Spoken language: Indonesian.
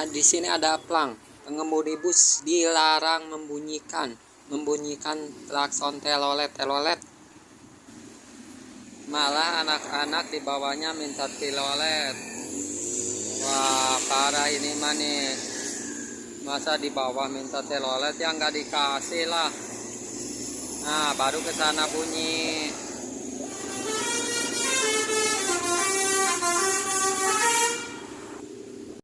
di sini ada plang. Pengemudi bus dilarang membunyikan klakson telolet. Malah anak-anak di bawahnya minta telolet. Wah, parah ini mah nih. Masa di bawah minta telolet, ya nggak dikasih lah. Nah, baru ke sana bunyi.